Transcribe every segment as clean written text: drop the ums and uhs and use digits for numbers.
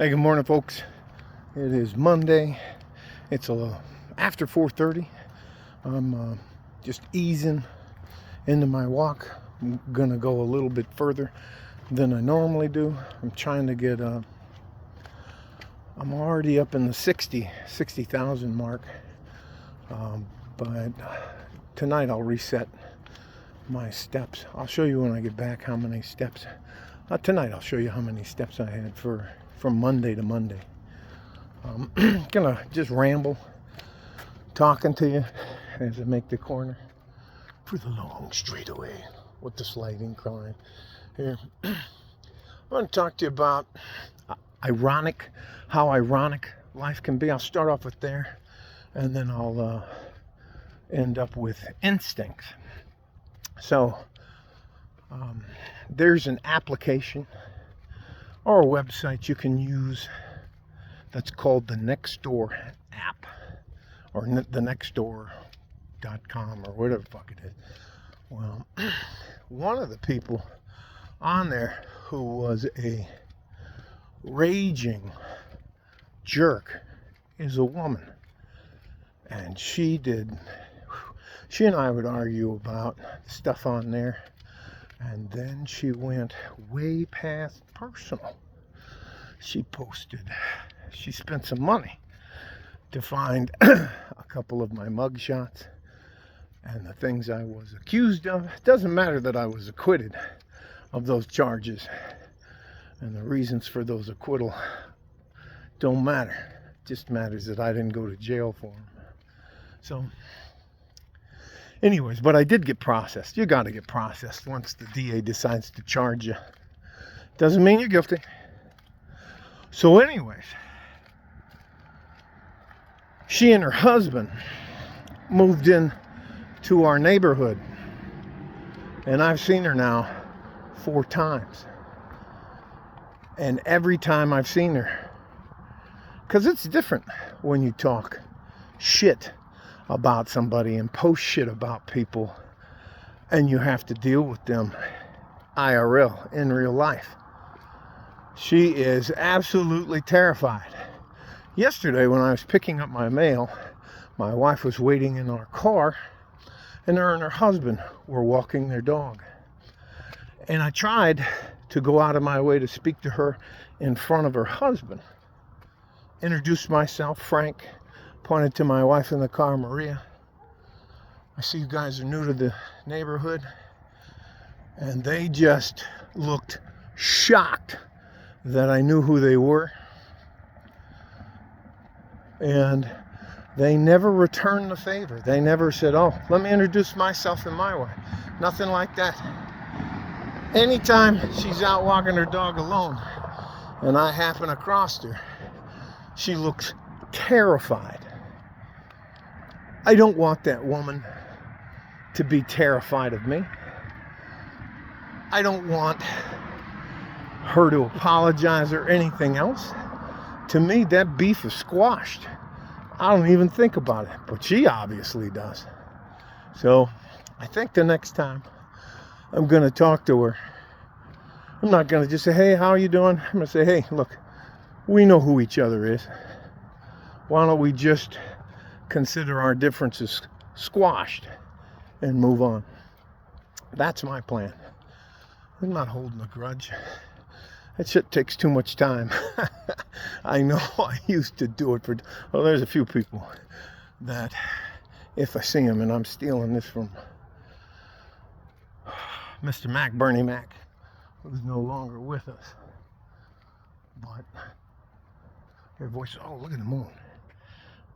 Hey, good morning, folks. It is Monday. It's after 4:30. I'm just easing into my walk. I'm gonna go a little bit further than I normally do. I'm trying to get. I'm already up in the 60,000 mark. But tonight I'll reset my steps. I'll show you when I get back how many steps. Tonight I'll show you how many steps I had from Monday to Monday. Gonna just ramble, talking to you as I make the corner for the long straightaway with the slight incline here. I want to talk to you about how ironic life can be. I'll start off with there, and then I'll end up with instincts. So there's an application or a website you can use that's called the Nextdoor app, or the Nextdoor.com, or whatever the fuck it is. Well, one of the people on there who was a raging jerk is a woman. And she and I would argue about stuff on there. And then she went way past personal. She spent some money to find a couple of my mugshots and the things I was accused of. It doesn't matter that I was acquitted of those charges. And the reasons for those acquittal don't matter. It just matters that I didn't go to jail for them. So, anyways, but I did get processed. You got to get processed once the DA decides to charge you. Doesn't mean you're guilty. So anyways, she and her husband moved in to our neighborhood. And I've seen her now 4 times. And every time I've seen her, because it's different when you talk shit about somebody and post shit about people, and you have to deal with them IRL, in real life. She is absolutely terrified. Yesterday when I was picking up my mail, my wife was waiting in our car, and her husband were walking their dog. And I tried to go out of my way to speak to her in front of her husband. Introduced myself, Frank. Pointed to my wife in the car, Maria. I see you guys are new to the neighborhood. And they just looked shocked that I knew who they were. And they never returned the favor. They never said, oh, let me introduce myself in my way. Nothing like that. Anytime she's out walking her dog alone and I happen across her, she looks terrified. I don't want that woman to be terrified of me. I don't want her to apologize or anything else. To me, that beef is squashed. I don't even think about it, but she obviously does. So I think the next time I'm going to talk to her, I'm not going to just say, hey, how are you doing? I'm going to say, hey, look, we know who each other is. Why don't we just consider our differences squashed and move on? That's my plan. I'm not holding a grudge. That shit takes too much time. I know I used to do it well, there's a few people that if I see them, and I'm stealing this from Mr. Mac, Bernie Mac, who's no longer with us. But their voice, oh, look at the moon.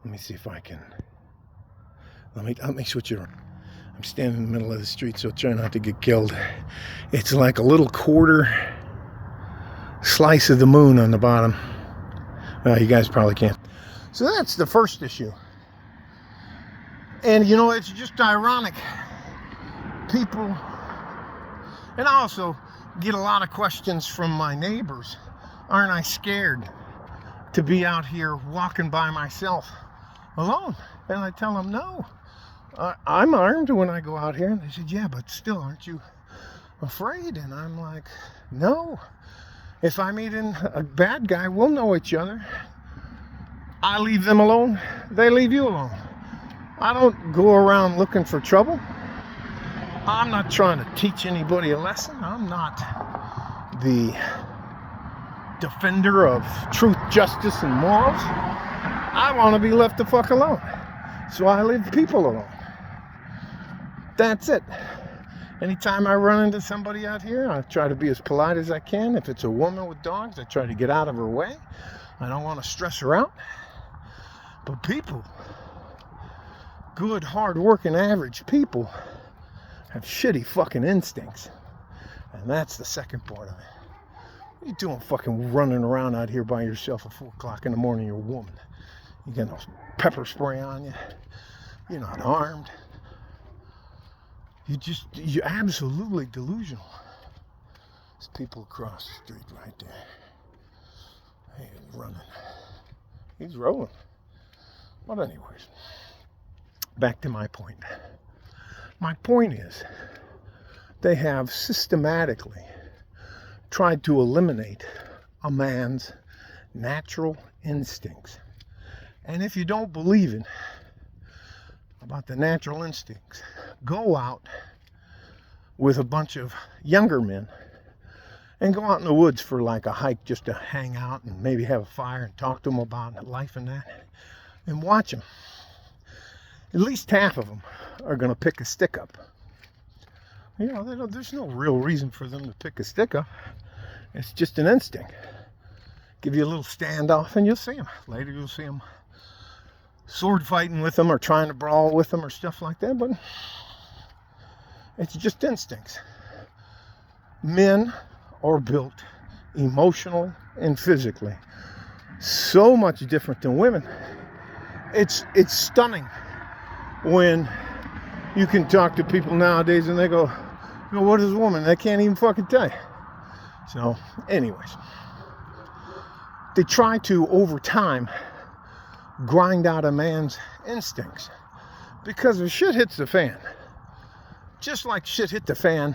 Let me see if I can. Let me switch it around. I'm standing in the middle of the street, so try not to get killed. It's like a little quarter slice of the moon on the bottom. You guys probably can't. So that's the first issue. And you know, it's just ironic. People, and I also get a lot of questions from my neighbors. Aren't I scared to be out here walking by myself alone? And I tell them, no, I'm armed when I go out here. And they said, yeah, but still, aren't you afraid? And I'm like, no. If I meet a bad guy, we'll know each other. I leave them alone, they leave you alone. I don't go around looking for trouble. I'm not trying to teach anybody a lesson. I'm not the defender of truth, justice, and morals. I want to be left the fuck alone. So I leave people alone. That's it. Anytime I run into somebody out here, I try to be as polite as I can. If it's a woman with dogs, I try to get out of her way. I don't want to stress her out. But people, good, hard-working, average people, have shitty fucking instincts. And that's the second part of it. What are you doing fucking running around out here by yourself at 4 o'clock in the morning? You're a woman. You got no pepper spray on you. You're not armed. You're absolutely delusional. There's people across the street right there. He's running. He's rolling. But anyways, back to my point. My point is, they have systematically tried to eliminate a man's natural instincts. And if you don't believe it about the natural instincts, go out with a bunch of younger men and go out in the woods for like a hike just to hang out and maybe have a fire and talk to them about life and that. And watch them. At least half of them are going to pick a stick up. You know, there's no real reason for them to pick a stick up. It's just an instinct. Give you a little standoff and you'll see them. Later you'll see them sword fighting with them or trying to brawl with them or stuff like that. But it's just instincts. Men are built emotionally and physically so much different than women. It's stunning when you can talk to people nowadays and they go, what is a woman? They can't even fucking tell you. So, anyways, they try to, over time, grind out a man's instincts. Because if shit hits the fan, just like shit hit the fan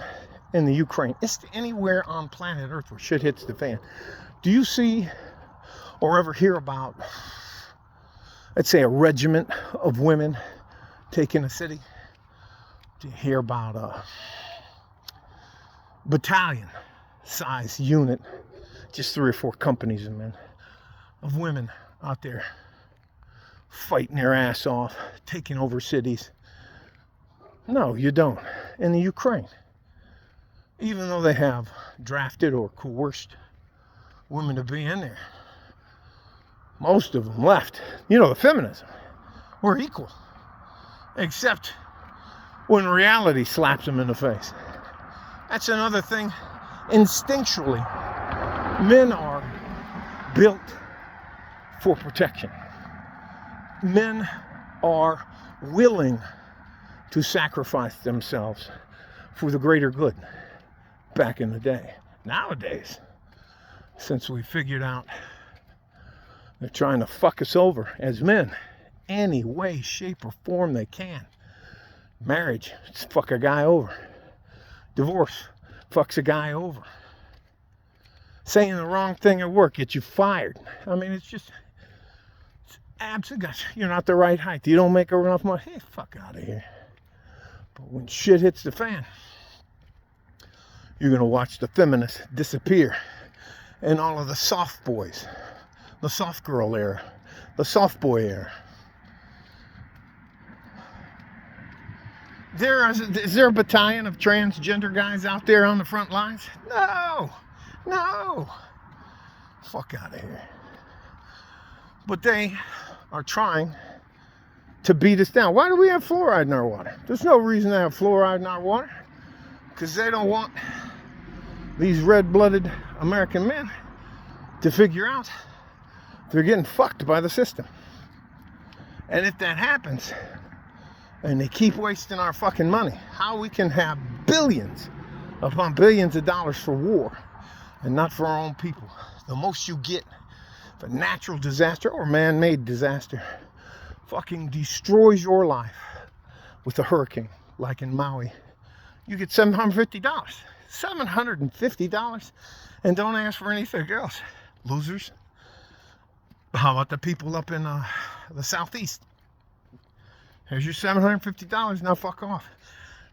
in the Ukraine, it's anywhere on planet Earth where shit hits the fan. Do you see or ever hear about, let's say, a regiment of women taking a city? Do you hear about a battalion-size unit, just 3 or 4 companies of men, of women out there fighting their ass off, taking over cities? No, you don't. In the Ukraine, even though they have drafted or coerced women to be in there, most of them left. You know, the feminism, we're equal. Except when reality slaps them in the face. That's another thing. Instinctually, men are built for protection. Men are willing to sacrifice themselves for the greater good back in the day. Nowadays, since we figured out they're trying to fuck us over as men, any way, shape, or form they can. Marriage, fuck a guy over. Divorce, fucks a guy over. Saying the wrong thing at work gets you fired. I mean, it's absolutely, you're not the right height. You don't make enough money. Hey, fuck out of here. But when shit hits the fan, you're going to watch the feminists disappear. And all of the soft boys, the soft girl era, the soft boy era. Is there a battalion of transgender guys out there on the front lines? No. Fuck out of here. But they are trying to beat us down. Why do we have fluoride in our water? There's no reason to have fluoride in our water. Because they don't want these red-blooded American men to figure out they're getting fucked by the system. And if that happens, and they keep wasting our fucking money, how we can have billions upon billions of dollars for war and not for our own people. The most you get, if a natural disaster or man-made disaster fucking destroys your life with a hurricane, like in Maui, you get $750. $750, and don't ask for anything else. Losers. How about the people up in the southeast? Here's your $750. Now fuck off.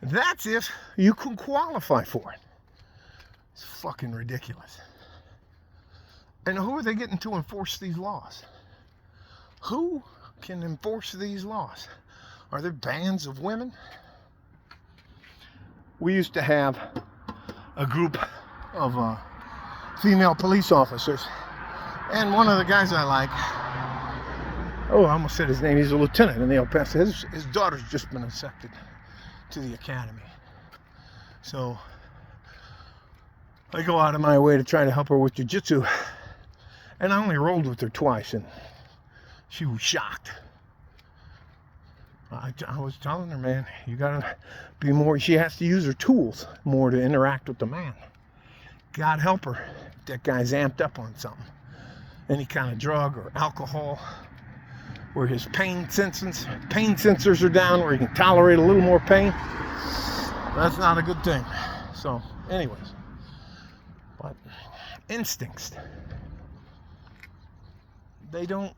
That's if you can qualify for it. It's fucking ridiculous. And who are they getting to enforce these laws? Who can enforce these laws? Are there bands of women? We used to have a group of female police officers. And one of the guys I like, oh, I almost said his name, he's a lieutenant in the El Paso. His daughter's just been accepted to the academy. So I go out of my way to try to help her with jiu-jitsu. And I only rolled with her twice, and she was shocked. I was telling her, man, you gotta be more, she has to use her tools more to interact with the man. God help her if that guy's amped up on something. Any kind of drug or alcohol, where his pain sensors are down, where he can tolerate a little more pain. That's not a good thing. So, anyways, but instincts, they don't,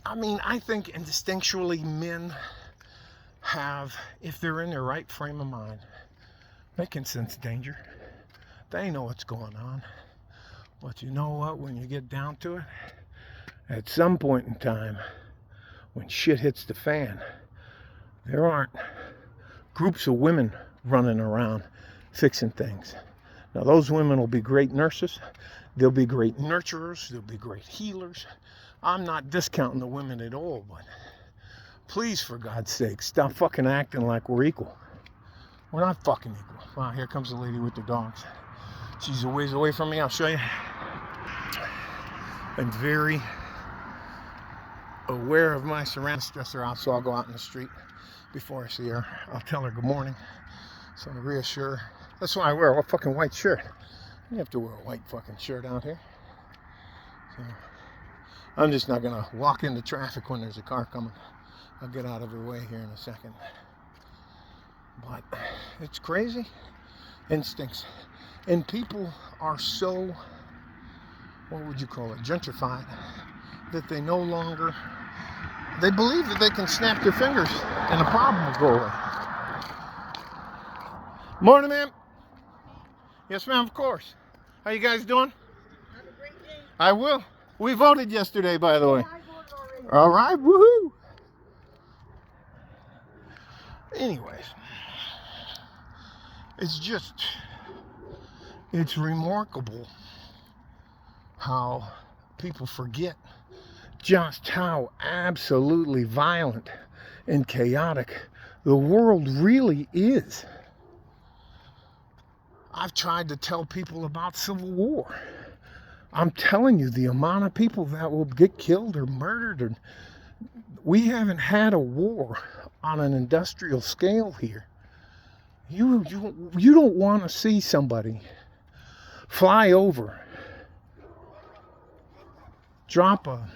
I mean, I think instinctually men have, if they're in their right frame of mind, they can sense danger. They know what's going on. But you know what, when you get down to it, at some point in time, when shit hits the fan, there aren't groups of women running around fixing things. Now, those women will be great nurses. They'll be great nurturers. They'll be great healers. I'm not discounting the women at all, but please, for God's sake, stop fucking acting like we're equal. We're not fucking equal. Wow, here comes the lady with the dogs. She's a ways away from me. I'll show you. I'm very aware of my surroundings. Stress her out, so I'll go out in the street before I see her. I'll tell her good morning, so to reassure her. That's why I wear a fucking white shirt. You have to wear a white fucking shirt out here. So I'm just not gonna walk into traffic when there's a car coming. I'll get out of her way here in a second. But it's crazy. Instincts. And people are so, what would you call it, gentrified, that they no longer, they believe that they can snap their fingers and the problem will go away. Morning, ma'am. Yes, ma'am, of course. How you guys doing? Have a great day. I will. We voted yesterday, by the way. I voted already. All right, woohoo. Anyways, it's remarkable how people forget just how absolutely violent and chaotic the world really is. I've tried to tell people about Civil War. I'm telling you, the amount of people that will get killed or murdered, we haven't had a war on an industrial scale here. You don't want to see somebody fly over, drop a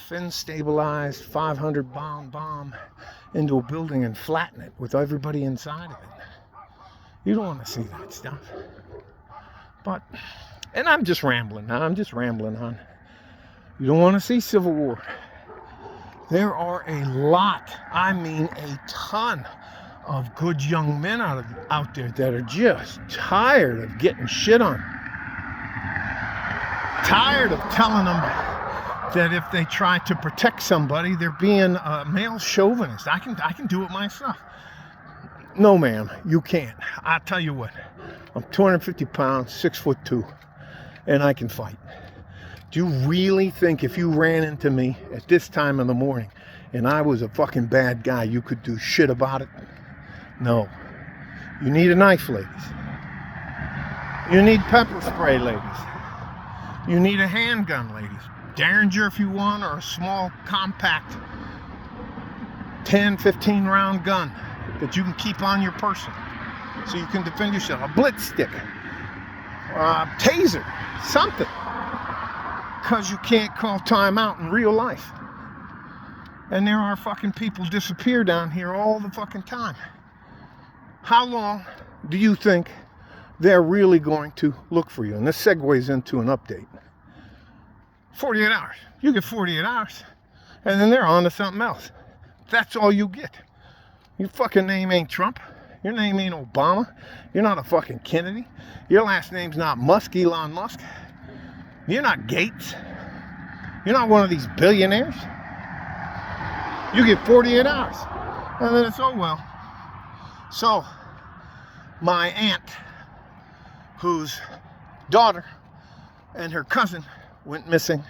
fin-stabilized 500-pound bomb into a building and flatten it with everybody inside of it. You don't want to see that stuff. But, and I'm just rambling on. You don't want to see Civil War. There are a lot, I mean a ton, of good young men out there that are just tired of getting shit on. Tired of telling them that if they try to protect somebody, they're being a male chauvinist. I can do it myself. No, ma'am, you can't. I'll tell you what. I'm 250 pounds, 6'2", and I can fight. Do you really think if you ran into me at this time of the morning and I was a fucking bad guy, you could do shit about it? No. You need a knife, ladies. You need pepper spray, ladies. You need a handgun, ladies. Derringer if you want, or a small, compact 10, 15 round gun that you can keep on your person so you can defend yourself. A blitz stick, taser, something. Because you can't call time out in real life. And there are fucking people disappear down here all the fucking time. how long do you think they're really going to look for you? And this segues into an update. 48 hours. You get 48 hours, and then they're on to something else. That's all you get. Your fucking name ain't Trump. Your name ain't Obama. You're not a fucking Kennedy. Your last name's not Musk, Elon Musk. You're not Gates. You're not one of these billionaires. You get 48 hours, and then it's oh well. So, my aunt, whose daughter and her cousin went missing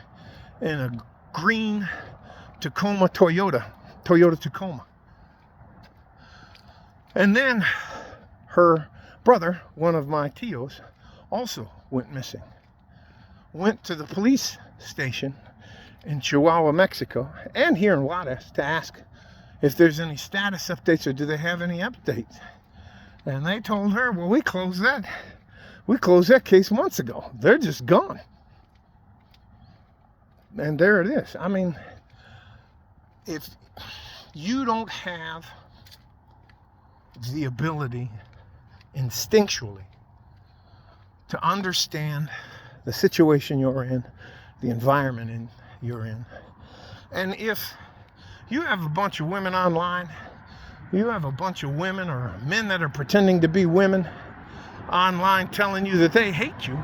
in a green Tacoma Toyota Tacoma. And then her brother, one of my tios, also went missing. Went to the police station in Chihuahua, Mexico, and here in Juarez to ask if there's any status updates or do they have any updates. And they told her, well, we closed that case months ago. They're just gone. And there it is. I mean, if you don't have the ability instinctually to understand the situation you're in, the environment you're in, and if you have a bunch of women online, you have a bunch of women or men that are pretending to be women online telling you that they hate you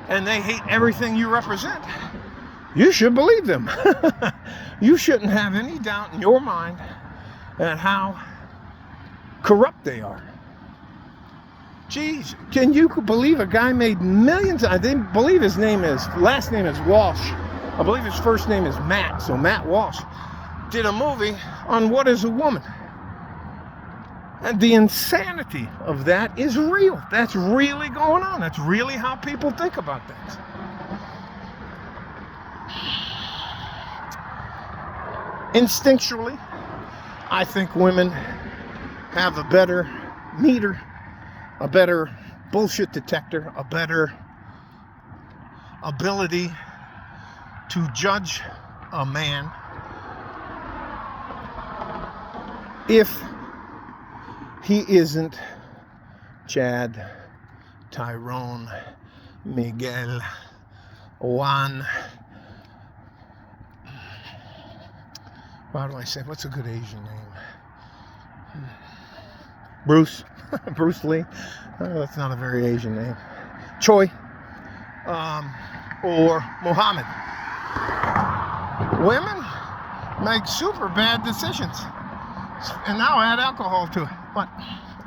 and they hate everything you represent, you should believe them. You shouldn't have any doubt in your mind at how corrupt they are. Jeez, can you believe a guy made millions? I believe his last name is Walsh. I believe his first name is Matt. So Matt Walsh did a movie on What is a Woman. And the insanity of that is real. That's really going on. That's really how people think about things. Instinctually, I think women have a better meter, a better bullshit detector, a better ability to judge a man if he isn't Chad, Tyrone, Miguel, Juan. How do I say? What's a good Asian name? Bruce. Bruce Lee. That's not a very Asian name. Choi. Or Muhammad. Women make super bad decisions. And now add alcohol to it. But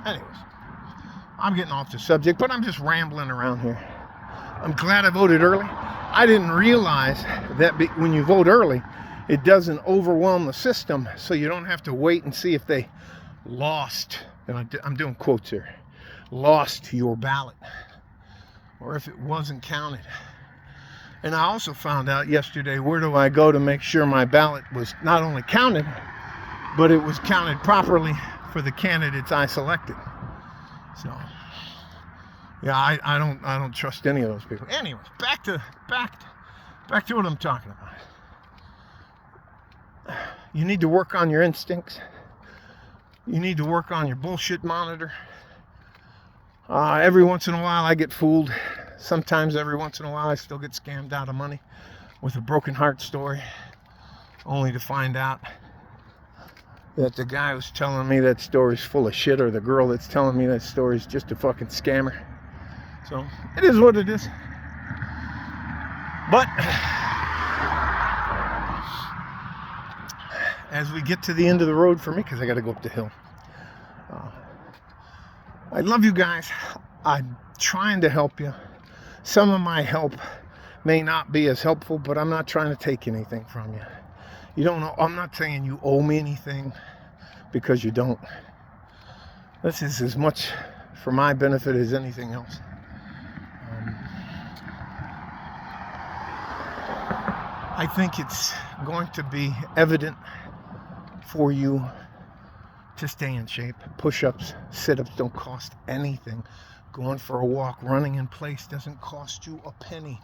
anyways, I'm getting off the subject, but I'm just rambling around here. I'm glad I voted early. I didn't realize that when you vote early, it doesn't overwhelm the system, so you don't have to wait and see if they lost, and I'm doing quotes here, lost your ballot, or if it wasn't counted. And I also found out yesterday, where do I go to make sure my ballot was not only counted, but it was counted properly for the candidates I selected. So, yeah, I don't trust any of those people. Anyways, back to what I'm talking about. You need to work on your instincts. You need to work on your bullshit monitor. Every once in a while I get fooled. Sometimes every once in a while I still get scammed out of money with a broken heart story, only to find out that the guy who's telling me that story's full of shit, or the girl that's telling me that story's just a fucking scammer. So it is what it is. But as we get to the end of the road for me, because I got to go up the hill, I love you guys. I'm trying to help you. Some of my help may not be as helpful, but I'm not trying to take anything from you. You don't know. I'm not saying you owe me anything, because you don't. This is as much for my benefit as anything else. I think it's going to be evident for you to stay in shape. Push-ups, sit-ups don't cost anything. Going for a walk, running in place doesn't cost you a penny.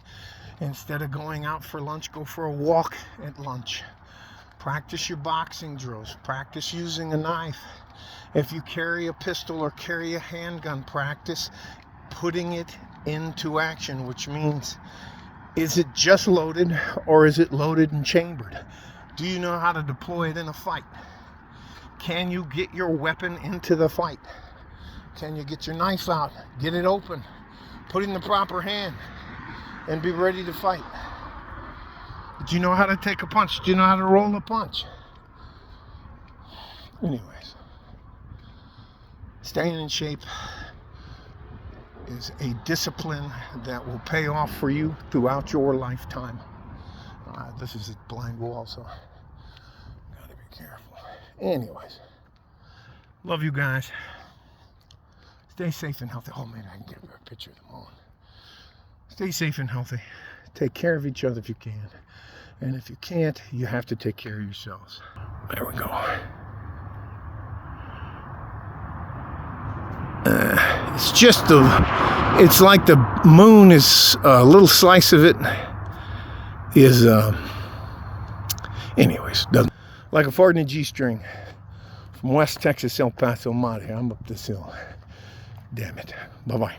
Instead of going out for lunch, go for a walk at lunch. Practice your boxing drills. Practice using a knife. If you carry a pistol or carry a handgun, practice putting it into action, which means, is it just loaded or is it loaded and chambered? Do you know how to deploy it in a fight? Can you get your weapon into the fight? Can you get your knife out, get it open, put it in the proper hand, and be ready to fight? Do you know how to take a punch? Do you know how to roll a punch? Anyways, staying in shape is a discipline that will pay off for you throughout your lifetime. This is a blind wall, so gotta be careful. Anyways, love you guys. Stay safe and healthy. Oh man, I can get a picture of them all. Stay safe and healthy. Take care of each other if you can. And if you can't, you have to take care of yourselves. There we go. It's just it's like the moon is, a little slice of it is, anyways, doesn't, like a fart in a G-string from West Texas, El Paso, Mate. I'm up this hill. Damn it. Bye-bye.